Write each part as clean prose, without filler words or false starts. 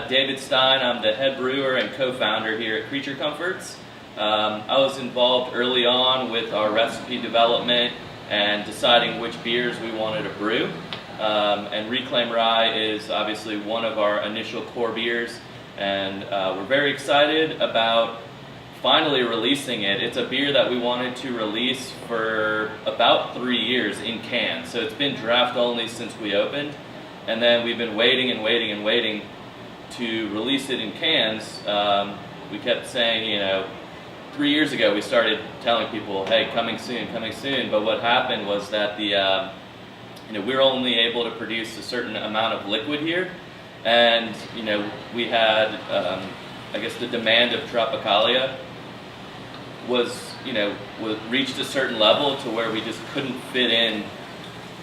David Stein. I'm the head brewer and co-founder here at Creature Comforts. I was involved early on with our recipe development and deciding which beers we wanted to brew. And Reclaimed Rye is obviously one of our initial core beers, and we're very excited about finally releasing it. It's a beer that we wanted to release for about 3 years in cans. So it's been draft only since we opened, and then we've been waiting and waiting and waiting to release it in cans. We kept saying, 3 years ago we started telling people, hey, coming soon, but what happened was that we're only able to produce a certain amount of liquid here, and we had I guess the demand of Tropicalia was reached a certain level to where we just couldn't fit in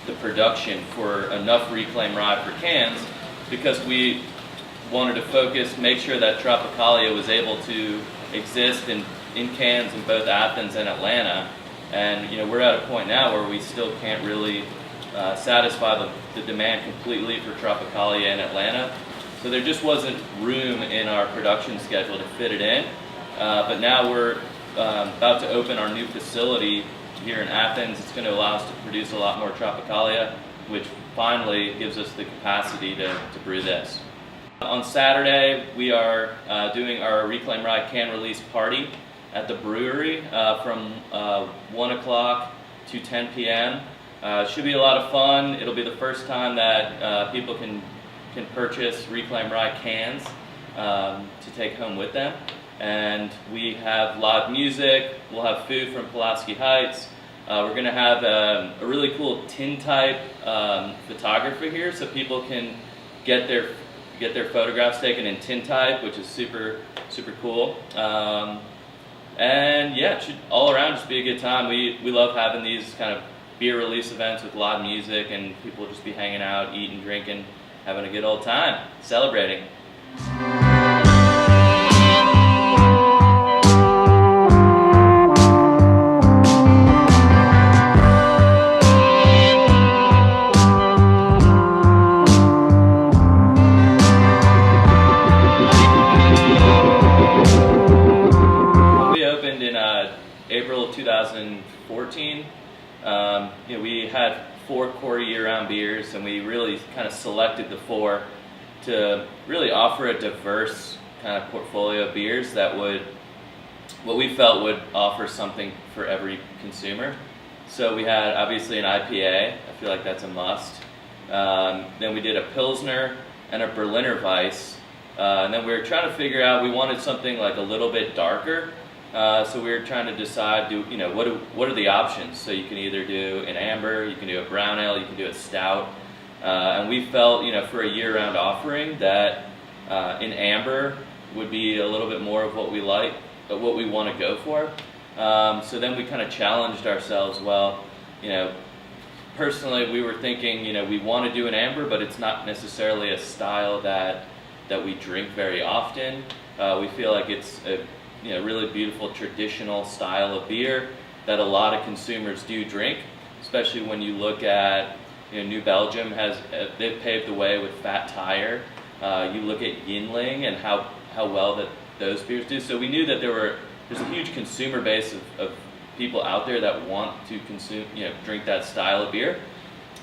the production for enough Reclaimed Rye for cans, because we wanted to make sure that Tropicalia was able to exist in cans in both Athens and Atlanta. And we're at a point now where we still can't really satisfy the demand completely for Tropicalia in Atlanta. So there just wasn't room in our production schedule to fit it in. But now we're about to open our new facility here in Athens. It's going to allow us to produce a lot more Tropicalia, which finally gives us the capacity to brew this. On Saturday, we are doing our Reclaimed Rye can release party at the brewery from 1 o'clock to 10 p.m. Should be a lot of fun. It'll be the first time that people can purchase Reclaimed Rye cans to take home with them. And we have live music. We'll have food from Pulaski Heights. We're going to have a really cool tintype photographer here, so people can get their photographs taken in tintype, which is super cool. And yeah, it should all around just be a good time. We love having these kind of beer release events with live music, and people just be hanging out, eating, drinking, having a good old time, celebrating. We opened in April of 2014. We had 4 core year-round beers, and we really kind of selected the 4 to really offer a diverse kind of portfolio of beers that what we felt would offer something for every consumer. So we had obviously an IPA. I feel like that's a must. Then we did a Pilsner and a Berliner Weiss. And then we were trying to figure out, we wanted something like a little bit darker. So we were trying to decide, what are the options? So you can either do an amber, you can do a brown ale, you can do a stout. And we felt, for a year-round offering, that an amber would be a little bit more of what we like, what we want to go for. So then we kind of challenged ourselves. Well, personally, we were thinking, we want to do an amber, but it's not necessarily a style that we drink very often. We feel like it's a really beautiful traditional style of beer that a lot of consumers do drink, especially when you look at New Belgium they've paved the way with Fat Tire. You look at Yinling and how well that those beers do. So we knew that there's a huge consumer base of people out there that want to drink that style of beer,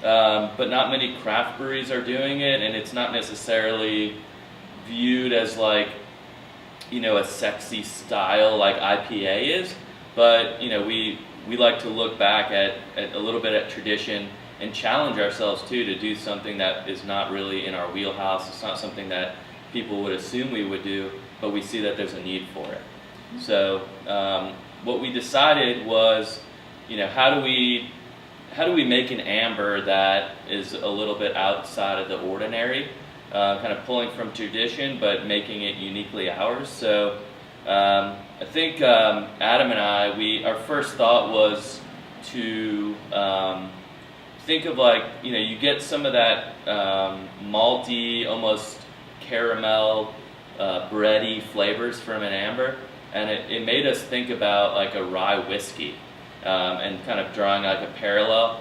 but not many craft breweries are doing it, and it's not necessarily viewed as like a sexy style like IPA is, but we like to look back at a little bit at tradition and challenge ourselves too to do something that is not really in our wheelhouse. It's not something that people would assume we would do, but we see that there's a need for it. So what we decided was, how do we make an amber that is a little bit outside of the ordinary? Kind of pulling from tradition, but making it uniquely ours. So I think Adam and I, our first thought was to think of you get some of that malty, almost caramel, bready flavors from an amber, and it made us think about like a rye whiskey, and kind of drawing like a parallel,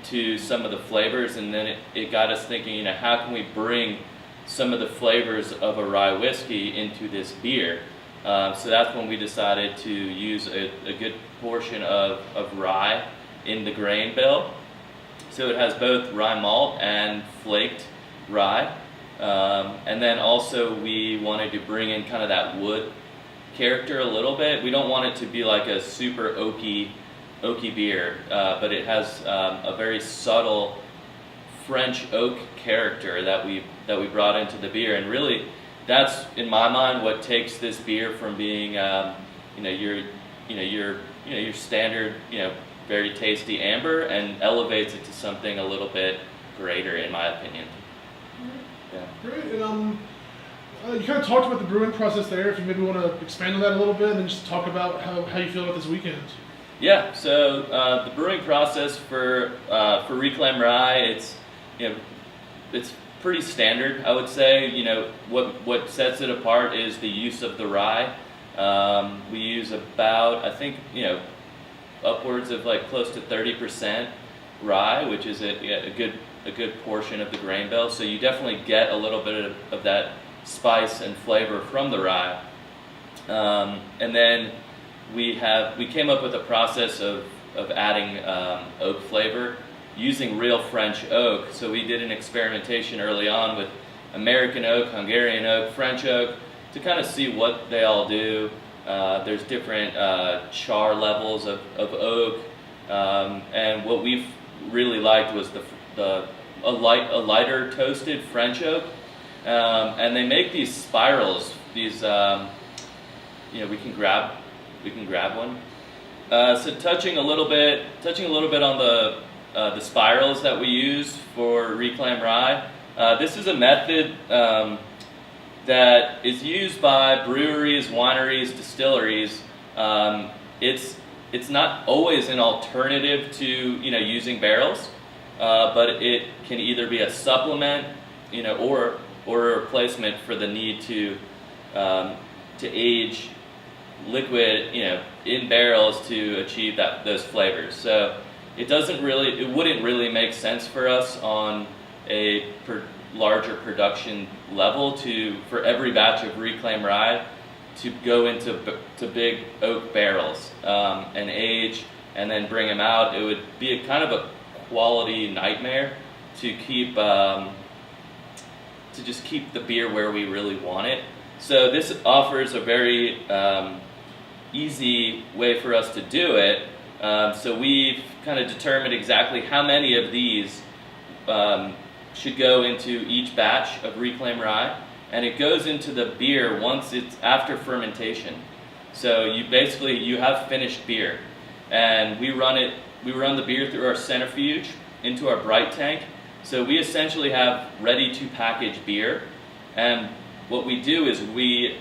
to some of the flavors, and then it got us thinking, how can we bring some of the flavors of a rye whiskey into this beer. So that's when we decided to use a good portion of rye in the grain bill. So it has both rye malt and flaked rye. And then also we wanted to bring in kind of that wood character a little bit. We don't want it to be like a super oaky beer, but it has a very subtle French oak character that we brought into the beer, and really that's, in my mind, what takes this beer from being your standard very tasty amber and elevates it to something a little bit greater, in my opinion. Yeah. Great. And you kind of talked about the brewing process there. If you maybe want to expand on that a little bit, and then just talk about how you feel about this weekend. Yeah. So the brewing process for Reclaimed Rye, it's pretty standard, I would say. What sets it apart is the use of the rye. We use about, I think, upwards of like close to 30% rye, which is a good portion of the grain bill. So you definitely get a little bit of that spice and flavor from the rye. And then we came up with a process of adding oak flavor using real French oak. So we did an experimentation early on with American oak, Hungarian oak, French oak, to kind of see what they all do. There's different char levels of oak, and what we've really liked was a lighter toasted French oak, and they make these spirals. These we can grab one. So touching a little bit on the spirals that we use for Reclaimed Rye. This is a method that is used by breweries, wineries, distilleries. It's not always an alternative to using barrels, but it can either be a supplement, or a replacement for the need to age liquid, in barrels to achieve those flavors. So it wouldn't really make sense for us on a larger production level for every batch of Reclaimed Rye to go into big oak barrels and age and then bring them out. It would be a kind of a quality nightmare to just keep the beer where we really want it. So this offers a very easy way for us to do it. So we've kind of determined exactly how many of these should go into each batch of Reclaimed Rye, and it goes into the beer once it's after fermentation. So you have finished beer, and we run the beer through our centrifuge into our bright tank. So we essentially have ready to package beer, and what we do is we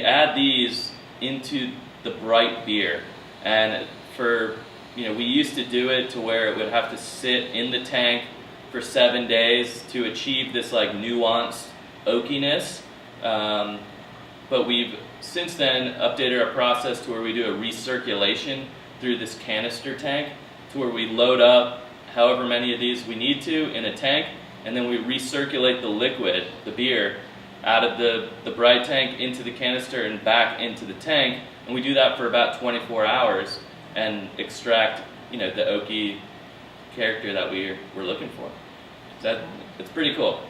add these into the bright beer, and we used to do it to where it would have to sit in the tank for 7 days to achieve this like nuanced oakiness. But we've since then updated our process to where we do a recirculation through this canister tank, to where we load up however many of these we need to in a tank, and then we recirculate the liquid, the beer, out of the bright tank into the canister and back into the tank, and we do that for about 24 hours and extract the oaky character that we're looking for. So it's pretty cool.